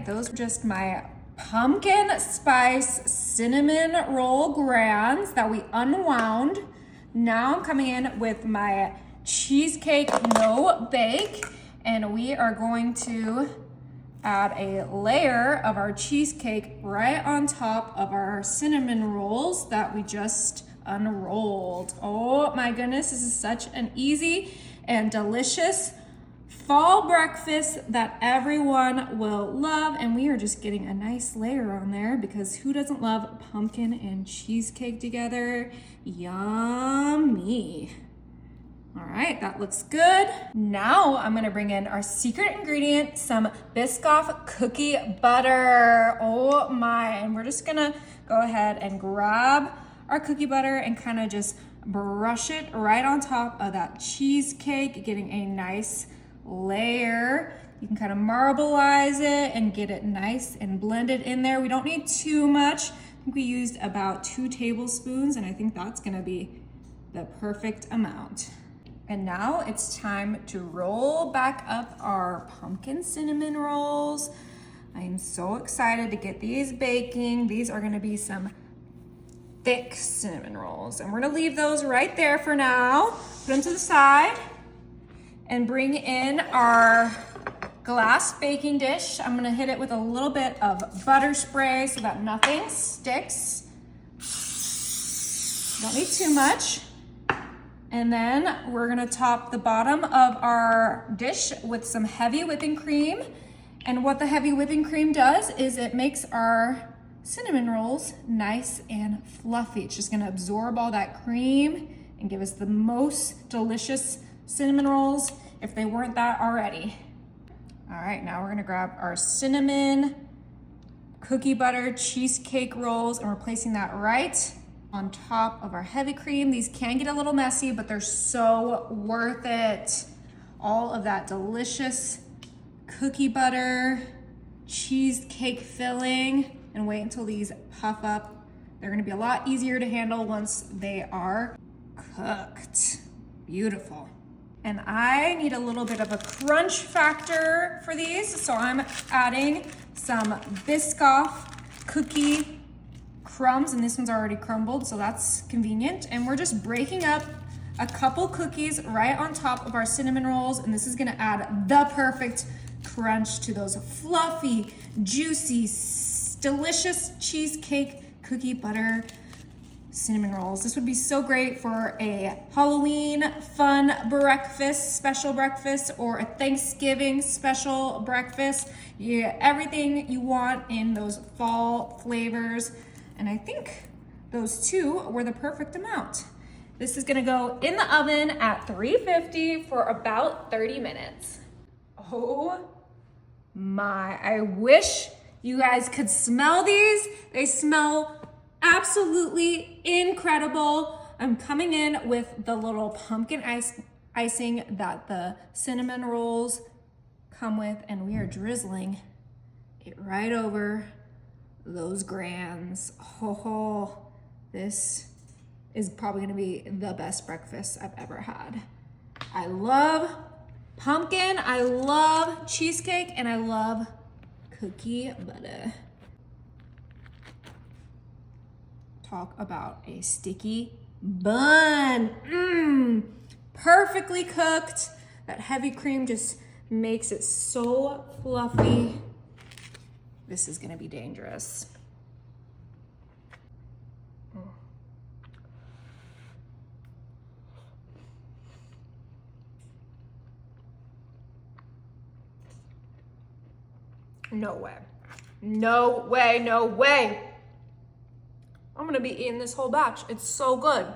those are just my pumpkin spice cinnamon roll grands that we unwound. Now I'm coming in with my cheesecake no bake, and we are going to add a layer of our cheesecake right on top of our cinnamon rolls that we just unrolled. Oh my goodness, this is such an easy and delicious fall breakfast that everyone will love, and we are just getting a nice layer on there because who doesn't love pumpkin and cheesecake together? Yummy. All right, that looks good. Now I'm gonna bring in our secret ingredient, some Biscoff cookie butter. Oh my, and we're just gonna go ahead and grab our cookie butter and kind of just brush it right on top of that cheesecake, getting a nice layer. You can kind of marbleize it and get it nice and blended in there. We don't need too much. I think we used about 2 tablespoons, and I think that's gonna be the perfect amount. And now it's time to roll back up our pumpkin cinnamon rolls. I am so excited to get these baking. These are gonna be some thick cinnamon rolls, and we're gonna leave those right there for now. Put them to the side and bring in our glass baking dish. I'm gonna hit it with a little bit of butter spray so that nothing sticks. Don't need too much. And then we're gonna top the bottom of our dish with some heavy whipping cream. And what the heavy whipping cream does is it makes our cinnamon rolls nice and fluffy. It's just gonna absorb all that cream and give us the most delicious cinnamon rolls if they weren't that already. All right, now we're gonna grab our cinnamon cookie butter cheesecake rolls, and we're placing that right on top of our heavy cream. These can get a little messy, but they're so worth it. All of that delicious cookie butter, cheesecake filling, and wait until these puff up. They're gonna be a lot easier to handle once they are cooked. Beautiful. And I need a little bit of a crunch factor for these, so I'm adding some Biscoff cookie crumbs, and this one's already crumbled, so that's convenient. And we're just breaking up a couple cookies right on top of our cinnamon rolls, and this is gonna add the perfect crunch to those fluffy, juicy, delicious cheesecake cookie butter cinnamon rolls. This would be so great for a Halloween fun breakfast, special breakfast, or a Thanksgiving special breakfast. Yeah, everything you want in those fall flavors. And I think those 2 were the perfect amount. This is gonna go in the oven at 350 for about 30 minutes. Oh my, I wish you guys could smell these. They smell absolutely incredible. I'm coming in with the little pumpkin icing that the cinnamon rolls come with, and we are drizzling it right over those grands. Oh, this is probably gonna be the best breakfast I've ever had. I love pumpkin, I love cheesecake, and I love cookie butter. Talk about a sticky bun. Perfectly cooked. That heavy cream just makes it so fluffy. This is gonna be dangerous. No way. No way, no way. I'm gonna be eating this whole batch. It's so good.